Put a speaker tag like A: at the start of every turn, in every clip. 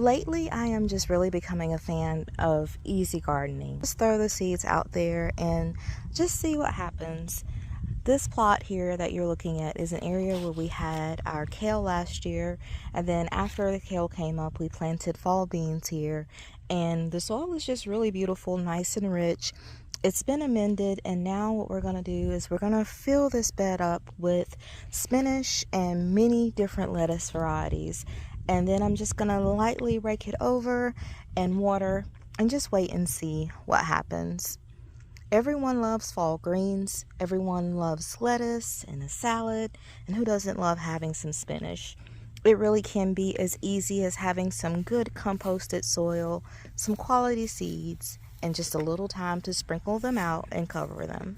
A: Lately, I am just really becoming a fan of easy gardening. Just throw the seeds out there and just see what happens. This plot here that you're looking at is an area where we had our kale last year, and then after the kale came up, we planted fall beans here, and the soil is just really beautiful, nice and rich. It's been amended, and now what we're going to do is we're going to fill this bed up with spinach and many different lettuce varieties. And then I'm just going to lightly rake it over and water and just wait and see what happens. Everyone loves fall greens. Everyone loves lettuce and a salad. And who doesn't love having some spinach? It really can be as easy as having some good composted soil, some quality seeds, and just a little time to sprinkle them out and cover them.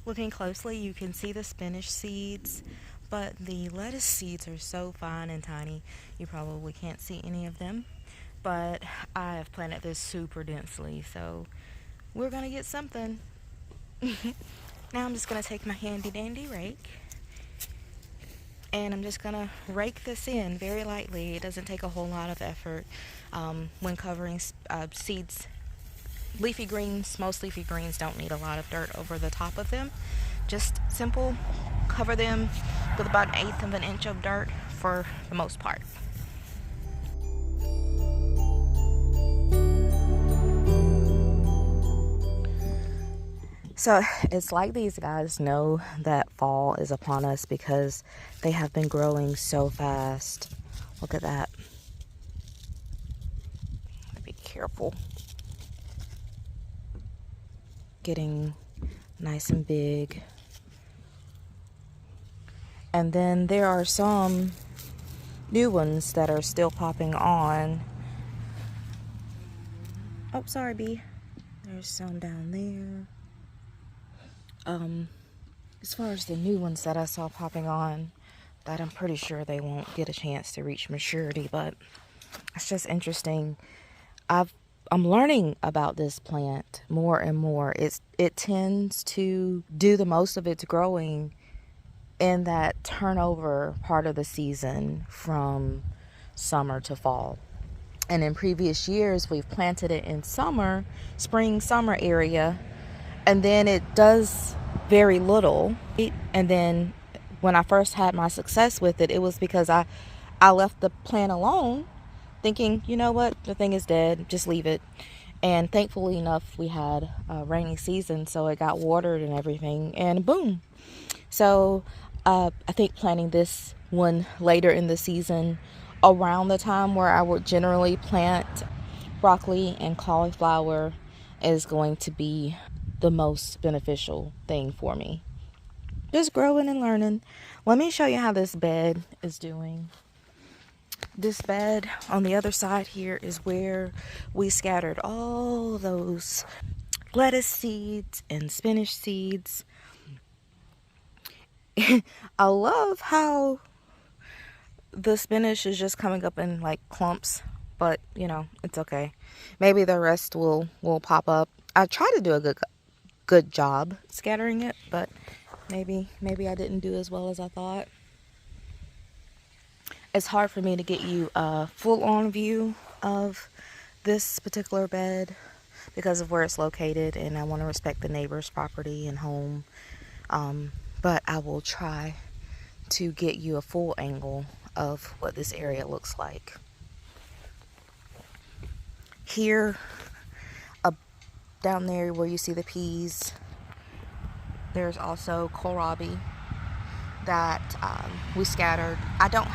A: Looking closely, you can see the spinach seeds, but the lettuce seeds are so fine and tiny, you probably can't see any of them. But I have planted this super densely, so we're gonna get something. Now I'm just gonna take my handy dandy rake, and I'm just gonna rake this in very lightly. It doesn't take a whole lot of effort when covering seeds. Leafy greens, most leafy greens don't need a lot of dirt over the top of them. Just simple, cover them with about 1/8 of an inch of dirt for the most part. So it's like these guys know that fall is upon us because they have been growing so fast. Look at that. Be careful. Getting nice and big. And then there are some new ones that are still popping on. Oh, sorry, bee. There's some down there. As far as the new ones that I saw popping on, that I'm pretty sure they won't get a chance to reach maturity, but it's just interesting. I'm learning about this plant more and more. It tends to do the most of its growing in that turnover part of the season from summer to fall. And in previous years, we've planted it in summer, spring, summer area, and then it does very little. And then when I first had my success with it, it was because I left the plant alone, thinking, you know what, the thing is dead, just leave it. And thankfully enough, we had a rainy season, so it got watered and everything, and boom. So I think planting this one later in the season, around the time where I would generally plant broccoli and cauliflower, is going to be the most beneficial thing for me. Just growing and learning. Let me show you how this bed is doing. This bed on the other side here is where we scattered all those lettuce seeds and spinach seeds. I love how the spinach is just coming up in like clumps, but you know, it's okay. Maybe the rest will pop up. I try to do a good job scattering it, but maybe I didn't do as well as I thought. It's hard for me to get you a full-on view of this particular bed because of where it's located, and I want to respect the neighbor's property and home. But I will try to get you a full angle of what this area looks like. Here, down there where you see the peas, there's also kohlrabi that we scattered. I don't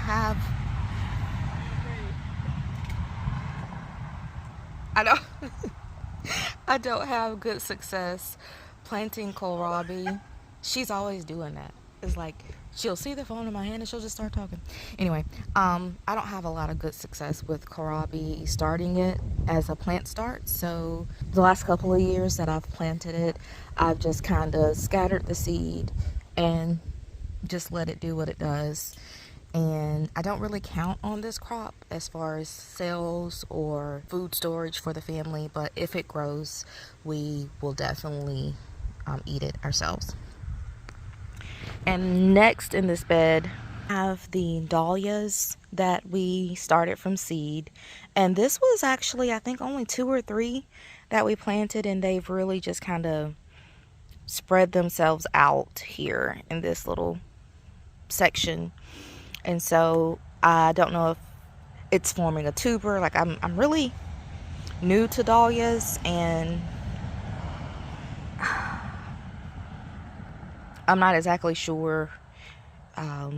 A: have good success planting kohlrabi. She's always doing that. It's like she'll see the phone in my hand and she'll just start talking. Anyway, I don't have a lot of good success with kohlrabi starting it as a plant start. So the last couple of years that I've planted it, I've just kind of scattered the seed and just let it do what it does. And I don't really count on this crop as far as sales or food storage for the family, but if it grows, we will definitely eat it ourselves. And next in this bed Have the dahlias that we started from seed, and this was actually, I think, only 2 or 3 that we planted, and they've really just kind of spread themselves out here in this little section. And so I don't know if it's forming a tuber. Like, I'm really new to dahlias, and I'm not exactly sure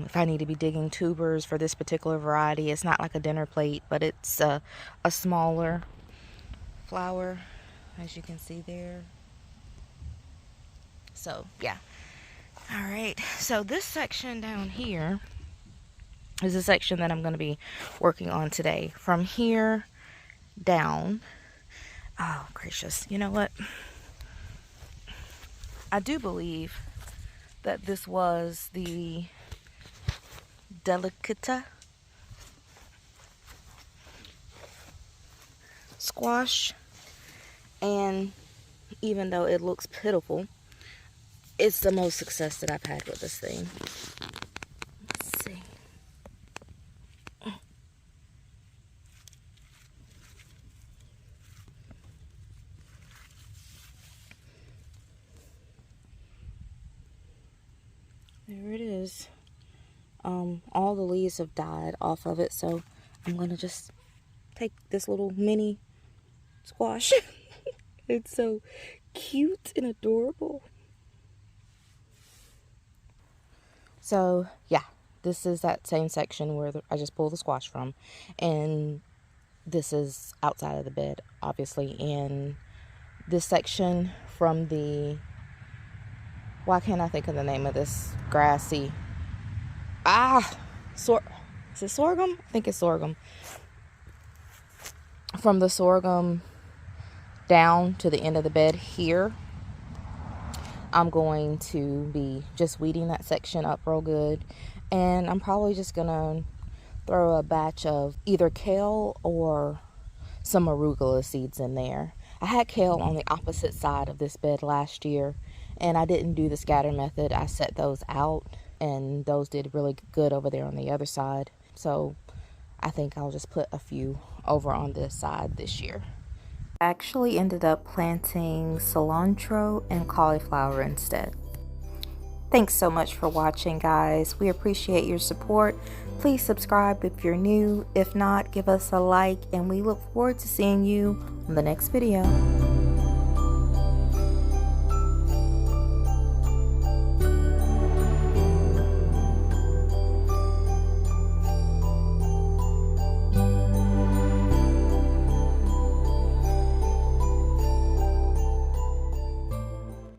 A: if I need to be digging tubers for this particular variety. It's not like a dinner plate, but it's a smaller flower, as you can see there. So yeah. All right, so this section down here is a section that I'm going to be working on today. From here down, oh gracious, you know what, I do believe that this was the Delicata squash, and even though it looks pitiful, it's the most success that I've had with this thing. Let's see. There it is. All the leaves have died off of it, so I'm gonna just take this little mini squash. It's so cute and adorable. So yeah, this is that same section where I just pulled the squash from, and this is outside of the bed, obviously. And this section from the, why can't I think of the name of this grassy, is it sorghum? I think it's sorghum. From the sorghum down to the end of the bed here, I'm going to be just weeding that section up real good. And I'm probably just gonna throw a batch of either kale or some arugula seeds in there. I had kale on the opposite side of this bed last year, and I didn't do the scatter method. I set those out, and those did really good over there on the other side. So I think I'll just put a few over on this side this year. I actually ended up planting cilantro and cauliflower instead. Thanks so much for watching, guys. We appreciate your support. Please subscribe if you're new. If not, give us a like, and we look forward to seeing you on the next video.